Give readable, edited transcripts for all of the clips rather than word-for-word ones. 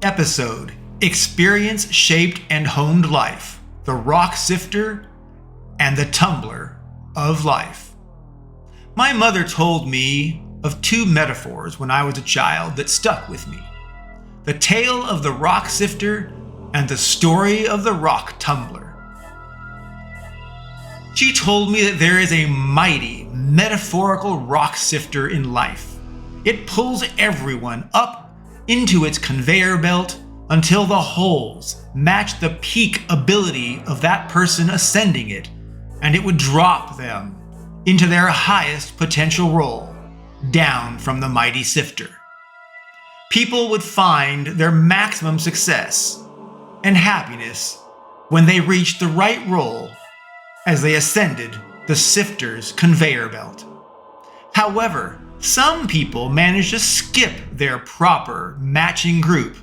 Episode: Experience Shaped and Honed Life, the Rock Sifter and the Tumbler of Life. My mother told me of two metaphors when I was a child that stuck with me: the tale of the rock sifter and the story of the rock tumbler. She told me that there is a mighty, metaphorical rock sifter in life. It pulls everyone up into its conveyor belt until the holes match the peak ability of that person ascending it, and it would drop them into their highest potential role, down from the mighty sifter. People would find their maximum success and happiness when they reached the right role as they ascended the sifter's conveyor belt. However, some people managed to skip their proper matching group.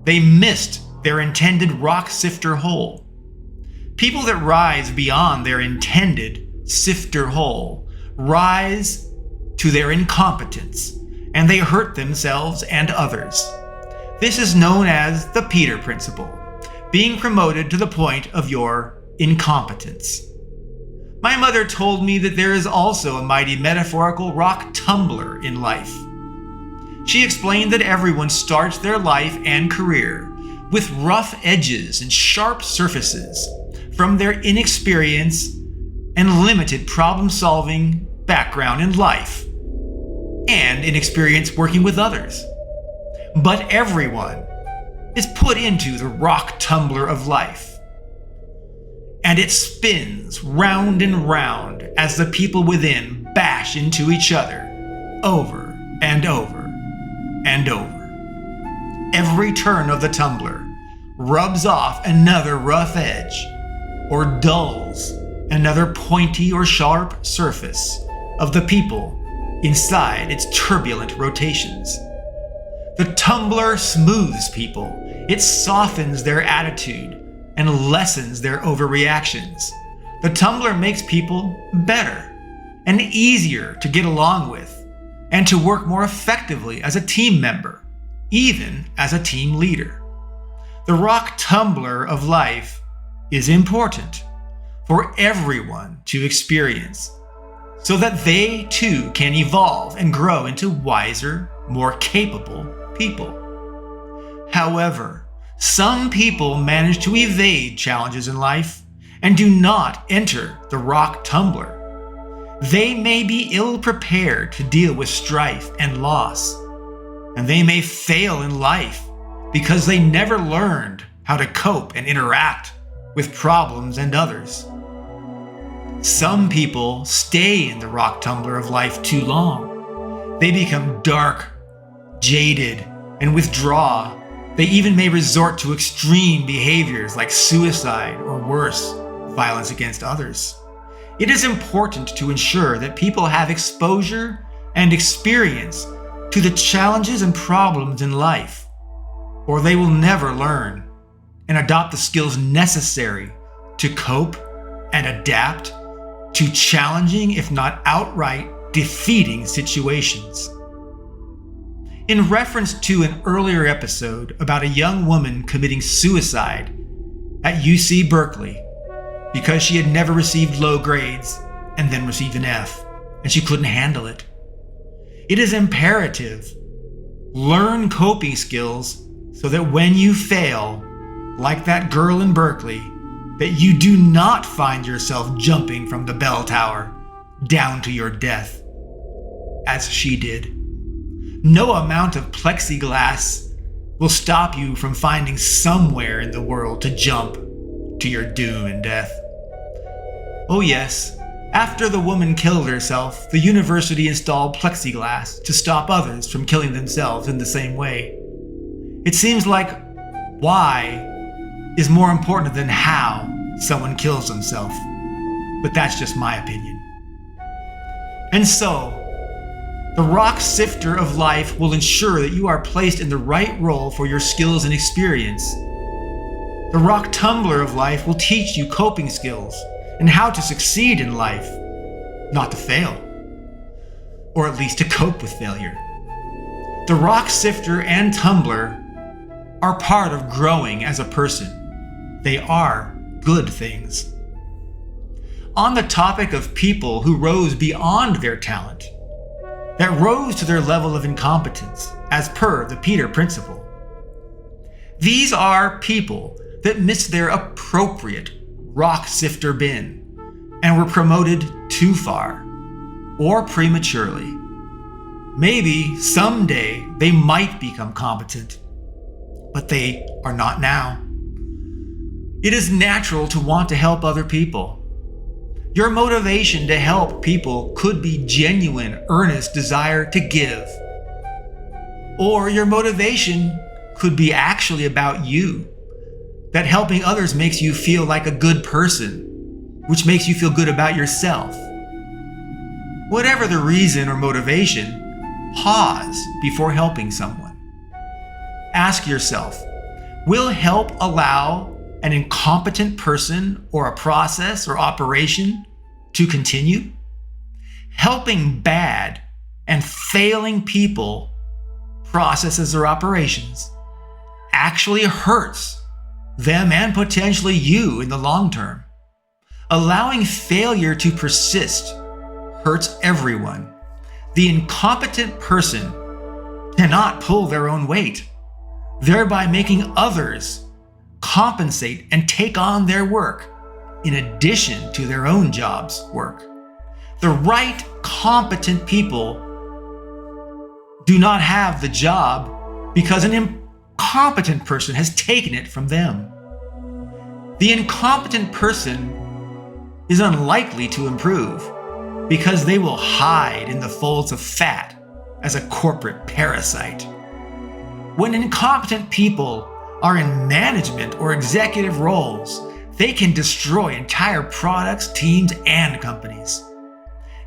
They missed their intended rock sifter hole. People that rise beyond their intended sifter hole rise to their incompetence, and they hurt themselves and others. This is known as the Peter Principle, being promoted to the point of your incompetence. My mother told me that there is also a mighty metaphorical rock tumbler in life. She explained that everyone starts their life and career with rough edges and sharp surfaces from their inexperience and limited problem-solving background in life and inexperience working with others. But everyone is put into the rock tumbler of life, and it spins round and round as the people within bash into each other over and over and over. Every turn of the tumbler rubs off another rough edge or dulls another pointy or sharp surface of the people inside its turbulent rotations. The tumbler smooths people. It softens their attitude and lessens their overreactions. The tumbler makes people better and easier to get along with and to work more effectively as a team member, even as a team leader. The rock tumbler of life is important for everyone to experience so that they too can evolve and grow into wiser, more capable people. However, some people manage to evade challenges in life and do not enter the rock tumbler. They may be ill-prepared to deal with strife and loss, and they may fail in life because they never learned how to cope and interact with problems and others. Some people stay in the rock tumbler of life too long. They become dark, jaded, and withdraw. They even may resort to extreme behaviors like suicide or worse, violence against others. It is important to ensure that people have exposure and experience to the challenges and problems in life, or they will never learn and adopt the skills necessary to cope and adapt to challenging, if not outright defeating situations. In reference to an earlier episode about a young woman committing suicide at UC Berkeley because she had never received low grades and then received an F, and she couldn't handle it. It is imperative. Learn coping skills so that when you fail, like that girl in Berkeley, that you do not find yourself jumping from the bell tower down to your death, as she did. No amount of plexiglass will stop you from finding somewhere in the world to jump to your doom and death. Oh yes, after the woman killed herself, the university installed plexiglass to stop others from killing themselves in the same way. It seems like why is more important than how someone kills themselves, but that's just my opinion. And so, the rock sifter of life will ensure that you are placed in the right role for your skills and experience. The rock tumbler of life will teach you coping skills and how to succeed in life, not to fail, or at least to cope with failure. The rock sifter and tumbler are part of growing as a person. They are good things. On the topic of people who rose beyond their talent, that rose to their level of incompetence, as per the Peter Principle, these are people that missed their appropriate rock sifter bin and were promoted too far or prematurely. Maybe someday they might become competent, but they are not now. It is natural to want to help other people. Your motivation to help people could be genuine, earnest desire to give. Or your motivation could be actually about you, that helping others makes you feel like a good person, which makes you feel good about yourself. Whatever the reason or motivation, pause before helping someone. Ask yourself, will help allow an incompetent person or a process or operation to continue? Helping bad and failing people, processes, or operations actually hurts them and potentially you in the long term. Allowing failure to persist hurts everyone. The incompetent person cannot pull their own weight, thereby making others compensate and take on their work in addition to their own job's work. The right, competent people do not have the job because an incompetent person has taken it from them. The incompetent person is unlikely to improve because they will hide in the folds of fat as a corporate parasite. When incompetent people are in management or executive roles, they can destroy entire products, teams, and companies.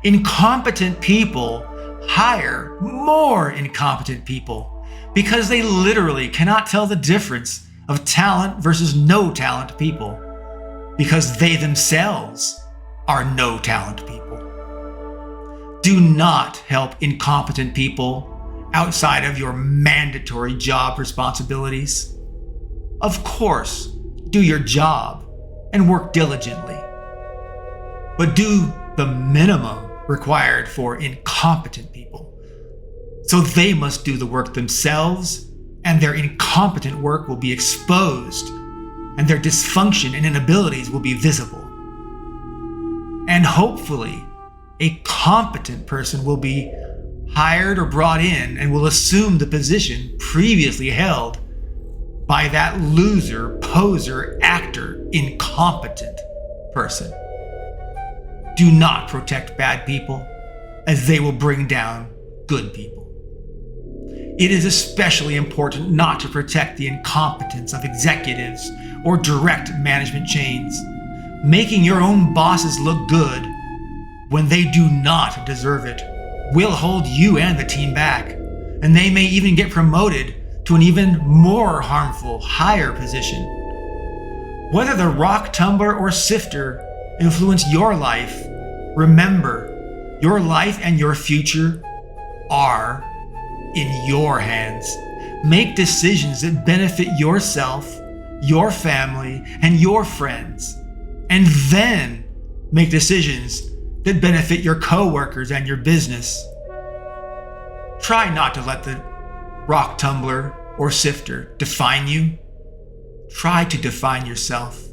Incompetent people hire more incompetent people because they literally cannot tell the difference of talent versus no talent people, because they themselves are no talent people. Do not help incompetent people outside of your mandatory job responsibilities. Of course, do your job and work diligently, but do the minimum required for incompetent people. So they must do the work themselves, and their incompetent work will be exposed, and their dysfunction and inabilities will be visible. And hopefully, a competent person will be hired or brought in and will assume the position previously held by that loser, poser, actor, incompetent person. Do not protect bad people, as they will bring down good people. It is especially important not to protect the incompetence of executives or direct management chains. Making your own bosses look good when they do not deserve it will hold you and the team back, and they may even get promoted to an even more harmful, higher position. Whether the rock tumbler or sifter influenced your life, remember, your life and your future are in your hands. Make decisions that benefit yourself, your family, and your friends, and then make decisions that benefit your coworkers and your business. Try not to let the rock tumbler or sifter define you. Try to define yourself.